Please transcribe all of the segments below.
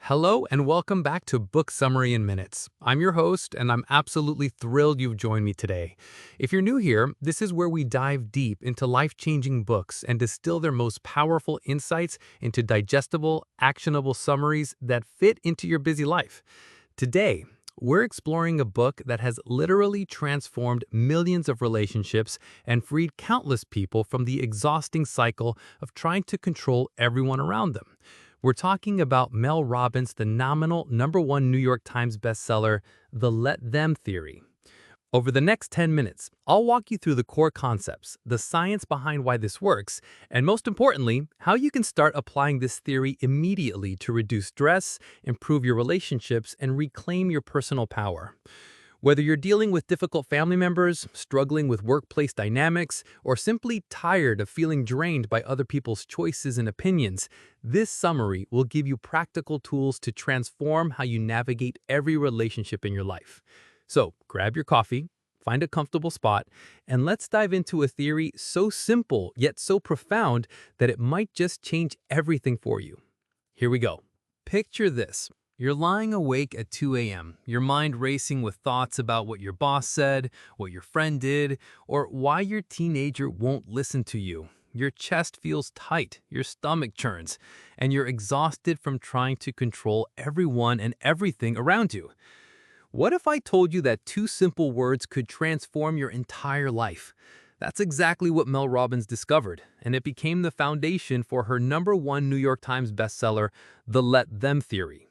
Hello and welcome back to Book Summary in Minutes. I'm your host and I'm absolutely thrilled you've joined me today. If you're new here, this is where we dive deep into life-changing books and distill their most powerful insights into digestible, actionable summaries that fit into your busy life. Today, we're exploring a book that has literally transformed millions of relationships and freed countless people from the exhausting cycle of trying to control everyone around them. We're talking about Mel Robbins' phenomenal #1 New York Times bestseller, The Let Them Theory. Over the next 10 minutes, I'll walk you through the core concepts, the science behind why this works, and most importantly, how you can start applying this theory immediately to reduce stress, improve your relationships, and reclaim your personal power. Whether you're dealing with difficult family members, struggling with workplace dynamics, or simply tired of feeling drained by other people's choices and opinions, this summary will give you practical tools to transform how you navigate every relationship in your life. So, grab your coffee, find a comfortable spot, and let's dive into a theory so simple yet so profound that it might just change everything for you. Here we go. Picture this. You're lying awake at 2 a.m., your mind racing with thoughts about what your boss said, what your friend did, or why your teenager won't listen to you. Your chest feels tight, your stomach churns, and you're exhausted from trying to control everyone and everything around you. What if I told you that two simple words could transform your entire life? That's exactly what Mel Robbins discovered, and it became the foundation for her #1 New York Times bestseller, The Let Them Theory.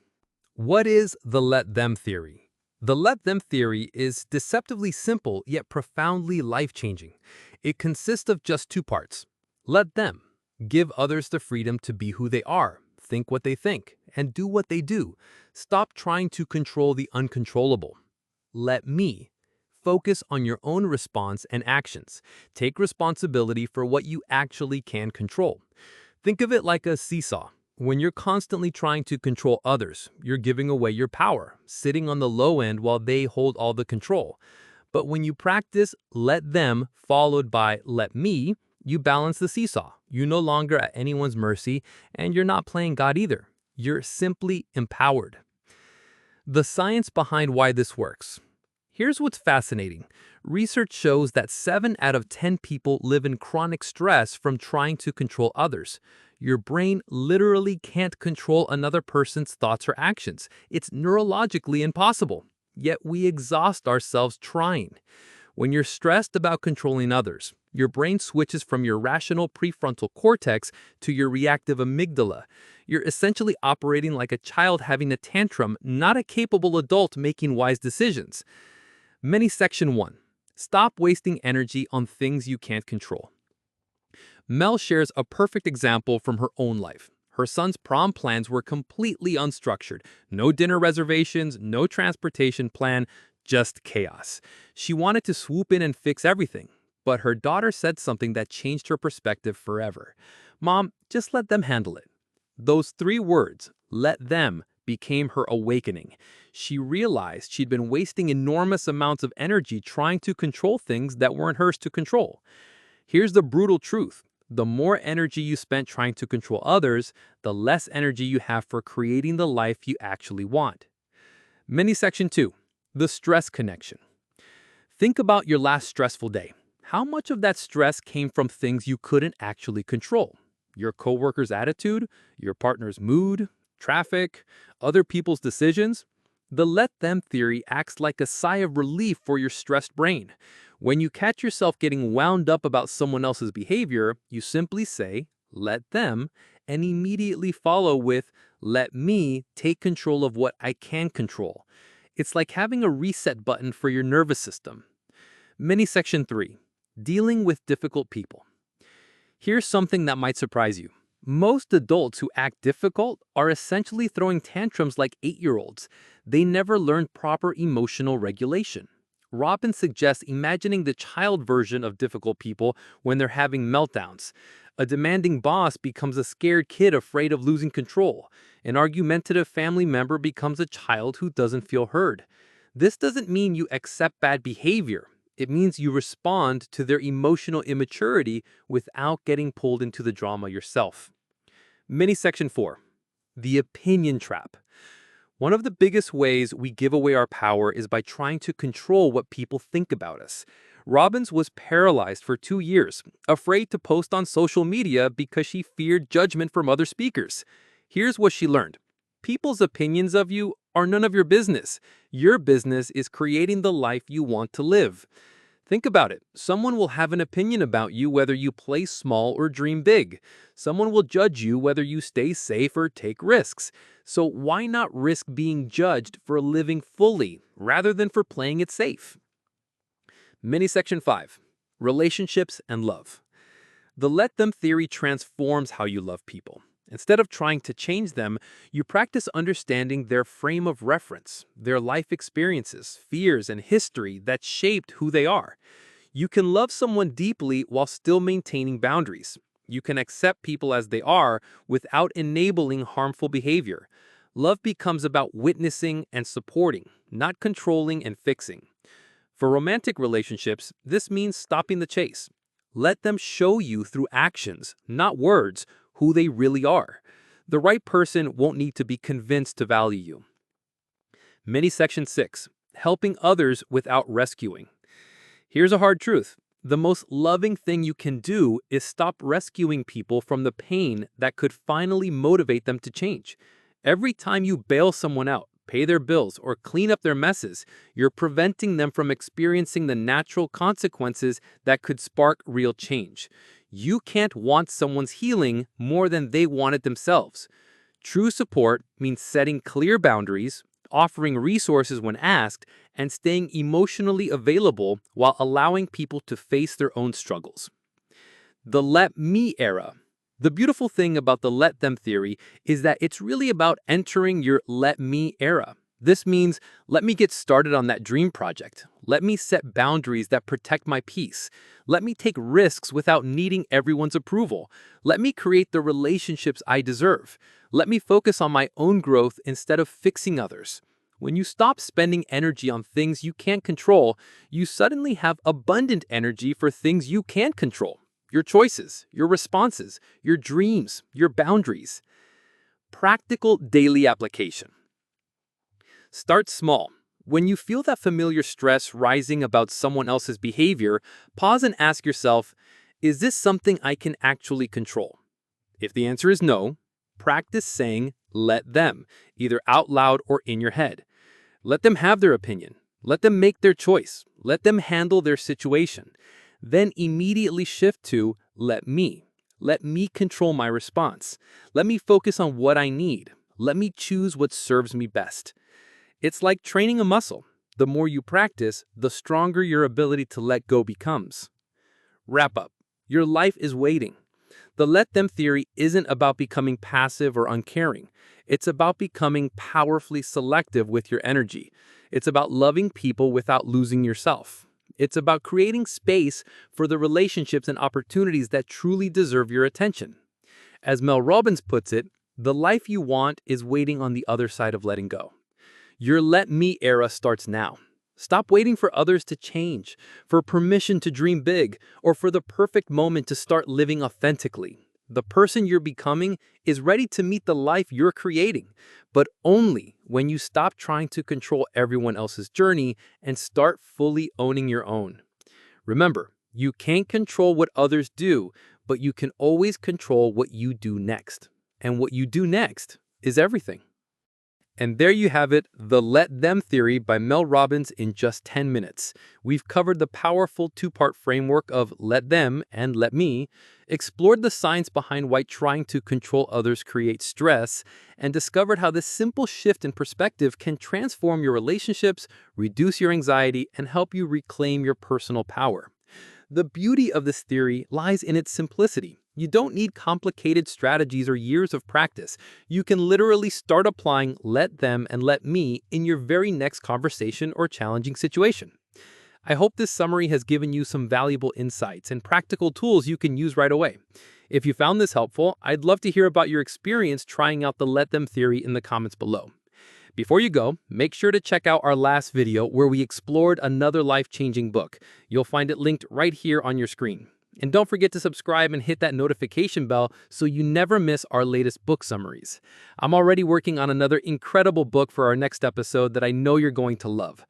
What is the Let Them Theory? The Let Them Theory is deceptively simple yet profoundly life-changing. It consists of just two parts. Let them. Give others the freedom to be who they are, think what they think, and do what they do. Stop trying to control the uncontrollable. Let me. Focus on your own response and actions. Take responsibility for what you actually can control. Think of it like a seesaw. When you're constantly trying to control others, you're giving away your power, sitting on the low end while they hold all the control. But when you practice let them followed by let me, you balance the seesaw. You're no longer at anyone's mercy, and you're not playing God either. You're simply empowered. The science behind why this works. Here's what's fascinating. Research shows that 7 out of 10 people live in chronic stress from trying to control others. Your brain literally can't control another person's thoughts or actions. It's neurologically impossible. Yet we exhaust ourselves trying. When you're stressed about controlling others, your brain switches from your rational prefrontal cortex to your reactive amygdala. You're essentially operating like a child having a tantrum, not a capable adult making wise decisions. Section 1. Stop wasting energy on things you can't control. Mel shares a perfect example from her own life. Her son's prom plans were completely unstructured. No dinner reservations, no transportation plan, just chaos. She wanted to swoop in and fix everything, but her daughter said something that changed her perspective forever. "Mom, just let them handle it." Those 3 words, let them, became her awakening. She realized she'd been wasting enormous amounts of energy trying to control things that weren't hers to control. Here's the brutal truth. The more energy you spent trying to control others, the less energy you have for creating the life you actually want. Section 2. The stress connection. Think about your last stressful day. How much of that stress came from things you couldn't actually control? Your coworker's attitude, your partner's mood, traffic, other people's decisions? The let them theory acts like a sigh of relief for your stressed brain. When you catch yourself getting wound up about someone else's behavior, you simply say, let them, and immediately follow with, let me take control of what I can control. It's like having a reset button for your nervous system. Section 3. Dealing with difficult people. Here's something that might surprise you. Most adults who act difficult are essentially throwing tantrums like 8-year-olds. They never learned proper emotional regulation. Robbins suggests imagining the child version of difficult people when they're having meltdowns. A demanding boss becomes a scared kid afraid of losing control. An argumentative family member becomes a child who doesn't feel heard. This doesn't mean you accept bad behavior. It means you respond to their emotional immaturity without getting pulled into the drama yourself. Section 4. The opinion trap. One of the biggest ways we give away our power is by trying to control what people think about us. Robbins was paralyzed for 2 years, afraid to post on social media because she feared judgment from other speakers. Here's what she learned. People's opinions of you are none of your business. Your business is creating the life you want to live. Think about it. Someone will have an opinion about you whether you play small or dream big. Someone will judge you whether you stay safe or take risks. So why not risk being judged for living fully rather than for playing it safe? Mini section 5. Relationships and love. The let them theory transforms how you love people. Instead of trying to change them, you practice understanding their frame of reference, their life experiences, fears, and history that shaped who they are. You can love someone deeply while still maintaining boundaries. You can accept people as they are without enabling harmful behavior. Love becomes about witnessing and supporting, not controlling and fixing. For romantic relationships, this means stopping the chase. Let them show you through actions, not words, who they really are. The right person won't need to be convinced to value you. Mini section 6. Helping others without rescuing. Here's a hard truth. The most loving thing you can do is stop rescuing people from the pain that could finally motivate them to change. Every time you bail someone out, pay their bills, or clean up their messes, you're preventing them from experiencing the natural consequences that could spark real change. You can't want someone's healing more than they want it themselves. True support means setting clear boundaries, offering resources when asked, and staying emotionally available while allowing people to face their own struggles. The let me era. The beautiful thing about the let them theory is that it's really about entering your let me era. This means, let me get started on that dream project. Let me set boundaries that protect my peace. Let me take risks without needing everyone's approval. Let me create the relationships I deserve. Let me focus on my own growth instead of fixing others. When you stop spending energy on things you can't control, you suddenly have abundant energy for things you can control. Your choices, your responses, your dreams, your boundaries. Practical daily application. Start small. When you feel that familiar stress rising about someone else's behavior, pause and ask yourself, is this something I can actually control? If the answer is no, practice saying, let them, either out loud or in your head. Let them have their opinion. Let them make their choice. Let them handle their situation. Then immediately shift to, let me. Let me control my response. Let me focus on what I need. Let me choose what serves me best. It's like training a muscle. The more you practice, the stronger your ability to let go becomes. Wrap up. Your life is waiting. The let them theory isn't about becoming passive or uncaring. It's about becoming powerfully selective with your energy. It's about loving people without losing yourself. It's about creating space for the relationships and opportunities that truly deserve your attention. As Mel Robbins puts it, the life you want is waiting on the other side of letting go. Your let me era starts now. Stop waiting for others to change, for permission to dream big, or for the perfect moment to start living authentically. The person you're becoming is ready to meet the life you're creating, but only when you stop trying to control everyone else's journey and start fully owning your own. Remember, you can't control what others do, but you can always control what you do next. And what you do next is everything. And there you have it, the Let Them Theory by Mel Robbins in just 10 minutes. We've covered the powerful two-part framework of let them and let me, explored the science behind why trying to control others creates stress, and discovered how this simple shift in perspective can transform your relationships, reduce your anxiety, and help you reclaim your personal power. The beauty of this theory lies in its simplicity. You don't need complicated strategies or years of practice. You can literally start applying let them and let me in your very next conversation or challenging situation. I hope this summary has given you some valuable insights and practical tools you can use right away. If you found this helpful, I'd love to hear about your experience trying out the let them theory in the comments below. Before you go, make sure to check out our last video where we explored another life-changing book. You'll find it linked right here on your screen. And don't forget to subscribe and hit that notification bell so you never miss our latest book summaries. I'm already working on another incredible book for our next episode that I know you're going to love.